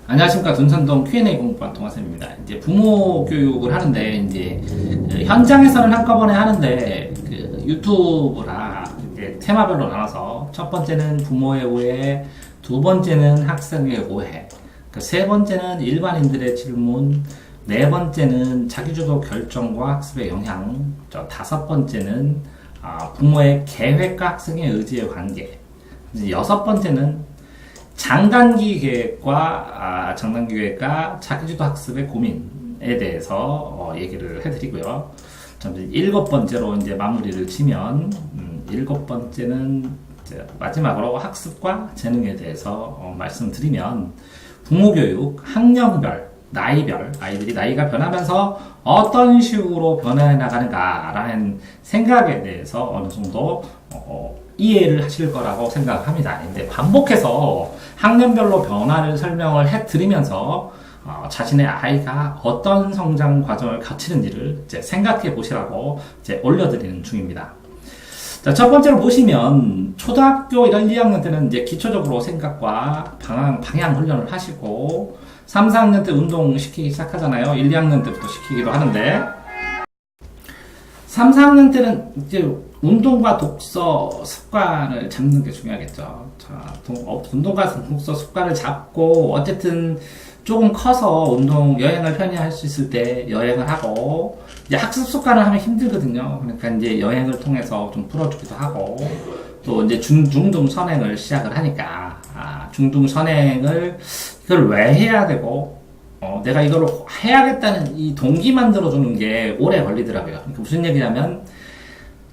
안녕하십니까. 둔천동 Q&A 공부반 동화쌤입니다. 이제 부모 교육을 하는데, 이제, 현장에서는 한꺼번에 하는데, 유튜브라, 이제 테마별로 나눠서, 첫 번째는 부모의 오해, 두 번째는 학생의 오해, 세 번째는 일반인들의 질문, 네 번째는 자기주도 결정과 학습의 영향, 다섯 번째는 부모의 계획과 학생의 의지의 관계, 여섯 번째는 장단기 계획과 자기주도 학습의 고민에 대해서 얘기를 해드리고요. 일곱 번째로 이제 마무리를 치면 일곱 번째는 이제 마지막으로 학습과 재능에 대해서 말씀드리면 부모 교육 학년별, 나이별 아이들이 나이가 변하면서 어떤 식으로 변해 나가는가라는 생각에 대해서 어느 정도 이해를 하실 거라고 생각합니다. 근데 반복해서 학년별로 변화를 설명을 해드리면서 자신의 아이가 어떤 성장 과정을 거치는지를 이제 생각해 보시라고 이제 올려드리는 중입니다. 자, 첫 번째로 보시면 초등학교 1, 2학년 때는 이제 기초적으로 생각과 방향 훈련을 하시고 3, 4학년 때 운동 시키기 시작하잖아요. 1, 2학년 때부터 시키기도 하는데 3, 4학년 때는 이제 운동과 독서 습관을 잡는 게 중요하겠죠. 자, 운동과 독서 습관을 잡고 어쨌든 조금 커서 여행을 편히 할 수 있을 때 여행을 하고 이제 학습 습관을 하면 힘들거든요. 그러니까 이제 여행을 통해서 좀 풀어주기도 하고 또 이제 중등 선행을 시작을 하니까 중등 선행을 이걸 왜 해야 되고 내가 이걸 해야겠다는 이 동기 만들어주는 게 오래 걸리더라고요. 그러니까 무슨 얘기냐면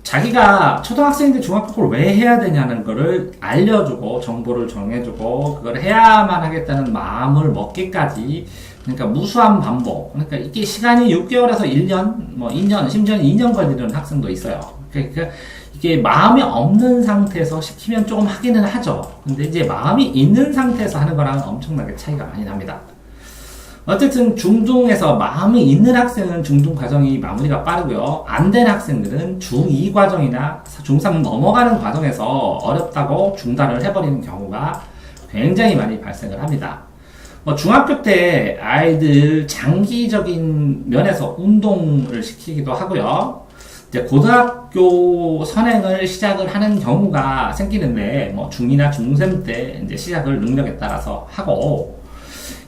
자기가 초등학생인데 중학교를 왜 해야 되냐는 거를 알려주고 정보를 정해주고 그걸 해야만 하겠다는 마음을 먹기까지 그러니까 무수한 반복. 그러니까 이게 시간이 6개월에서 1년, 2년, 심지어는 2년 걸리는 학생도 있어요. 그러니까 이게 마음이 없는 상태에서 시키면 조금 하기는 하죠. 근데 이제 마음이 있는 상태에서 하는 거랑은 엄청나게 차이가 많이 납니다. 어쨌든 중등에서 마음이 있는 학생은 중등 과정이 마무리가 빠르고요. 안 된 학생들은 중2 과정이나 중3 넘어가는 과정에서 어렵다고 중단을 해버리는 경우가 굉장히 많이 발생을 합니다. 중학교 때 아이들 장기적인 면에서 운동을 시키기도 하고요. 이제 고등학교 선행을 시작을 하는 경우가 생기는데, 중2나 중3 때 이제 시작을 능력에 따라서 하고,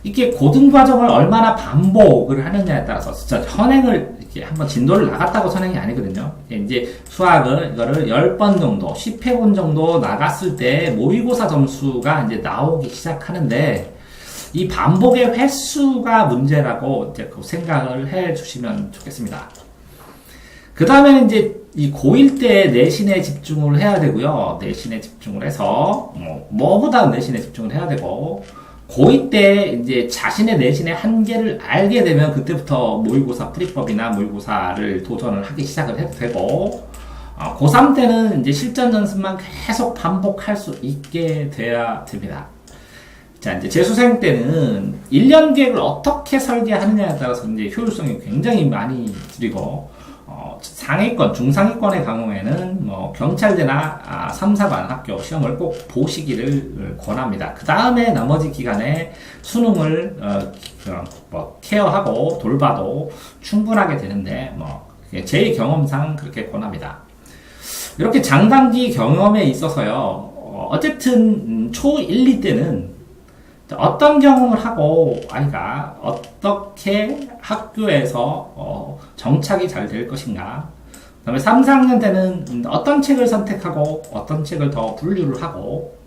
이게 고등 과정을 얼마나 반복을 하느냐에 따라서 진짜 선행을 이렇게 한번 진도를 나갔다고 선행이 아니거든요. 이제 수학을 이거를 10번 정도, 10회분 정도 나갔을 때 모의고사 점수가 이제 나오기 시작하는데 이 반복의 횟수가 문제라고 이제 그 생각을 해 주시면 좋겠습니다. 그 다음에는 이제 이 고1 때 내신에 집중을 해야 되고요. 내신에 집중을 해서 뭐보다 내신에 집중을 해야 되고 고2 때 이제 자신의 내신의 한계를 알게 되면 그때부터 모의고사 풀이법이나 모의고사를 도전을 하기 시작을 해도 되고 고3 때는 이제 실전 연습만 계속 반복할 수 있게 돼야 됩니다. 자, 이제 재수생 때는 1년 계획을 어떻게 설계하느냐에 따라서 이제 효율성이 굉장히 많이 들이고 상위권, 중상위권의 경우에는 경찰대나 3, 4반 학교 시험을 꼭 보시기를 권합니다. 그 다음에 나머지 기간에 수능을 케어하고 돌봐도 충분하게 되는데 제 경험상 그렇게 권합니다. 이렇게 장단기 경험에 있어서요. 어쨌든 초 1, 2 때는 어떤 경험을 하고 아이가 어떻게 학교에서 정착이 잘 될 것인가, 그 다음에 3, 4학년 때는 어떤 책을 선택하고 어떤 책을 더 분류를 하고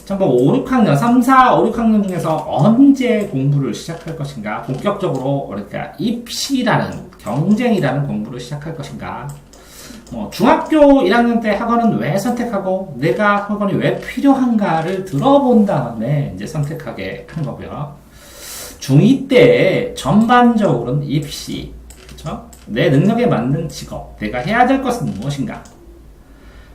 5, 6학년, 3, 4, 5, 6학년 중에서 언제 공부를 시작할 것인가, 본격적으로 그러니까 입시라는 경쟁이라는 공부를 시작할 것인가, 중학교 1학년 때 학원은 왜 선택하고 내가 학원이 왜 필요한가를 들어본 다음에 이제 선택하게 하는 거고요. 중2 때 전반적으로는 입시, 그렇죠? 내 능력에 맞는 직업, 내가 해야 될 것은 무엇인가.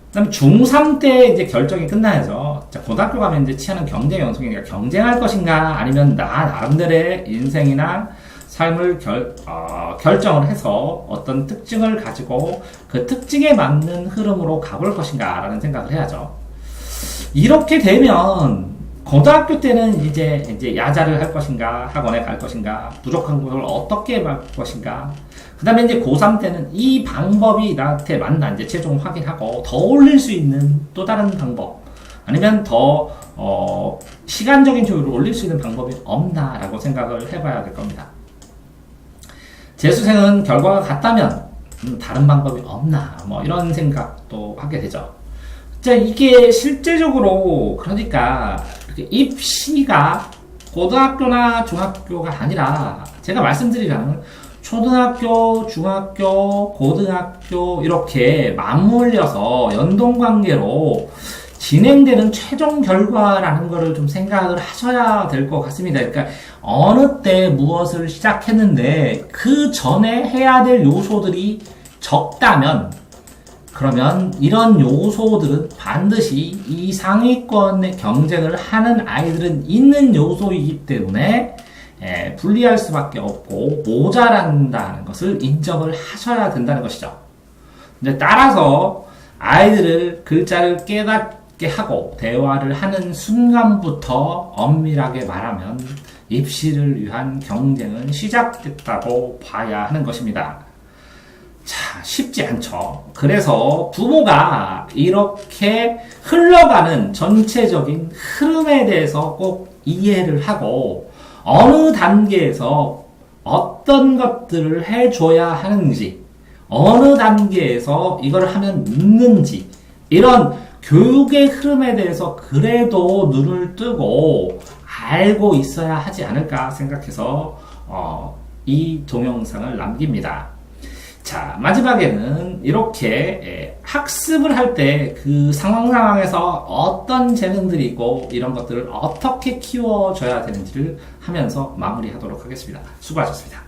그다음에 중3 때 이제 결정이 끝나야죠. 자, 고등학교 가면 이제 취하는 경쟁 연속이니까 경쟁할 것인가, 아니면 나름대로의 인생이나 삶을 결정을 해서 어떤 특징을 가지고 그 특징에 맞는 흐름으로 가볼 것인가 라는 생각을 해야죠. 이렇게 되면 고등학교 때는 이제 야자를 할 것인가, 학원에 갈 것인가, 부족한 것을 어떻게 할 것인가. 그 다음에 이제 고3 때는 이 방법이 나한테 맞나 이제 최종 확인하고 더 올릴 수 있는 또 다른 방법. 아니면 더, 시간적인 효율을 올릴 수 있는 방법이 없나라고 생각을 해봐야 될 겁니다. 재수생은 결과가 같다면, 다른 방법이 없나, 뭐, 이런 생각도 하게 되죠. 자, 이게 실제적으로, 그러니까, 입시가 고등학교나 중학교가 아니라, 제가 말씀드리자면, 초등학교, 중학교, 고등학교, 이렇게 맞물려서 연동관계로 진행되는 최종 결과라는 거를 좀 생각을 하셔야 될 것 같습니다. 그러니까 어느 때 무엇을 시작했는데 그 전에 해야 될 요소들이 적다면 그러면 이런 요소들은 반드시 이 상위권의 경쟁을 하는 아이들은 있는 요소이기 때문에 불리할 수밖에 없고 모자란다는 것을 인정을 하셔야 된다는 것이죠. 근데 따라서 아이들을 글자를 깨닫게 하고 대화를 하는 순간부터 엄밀하게 말하면 입시를 위한 경쟁은 시작됐다고 봐야 하는 것입니다. 자, 쉽지 않죠. 그래서 부모가 이렇게 흘러가는 전체적인 흐름에 대해서 꼭 이해를 하고 어느 단계에서 어떤 것들을 해줘야 하는지, 어느 단계에서 이걸 하면 늦는지, 이런 교육의 흐름에 대해서 그래도 눈을 뜨고 알고 있어야 하지 않을까 생각해서 이 동영상을 남깁니다. 자, 마지막에는 이렇게 학습을 할 때 그 상황에서 어떤 재능들이 있고 이런 것들을 어떻게 키워줘야 되는지를 하면서 마무리하도록 하겠습니다. 수고하셨습니다.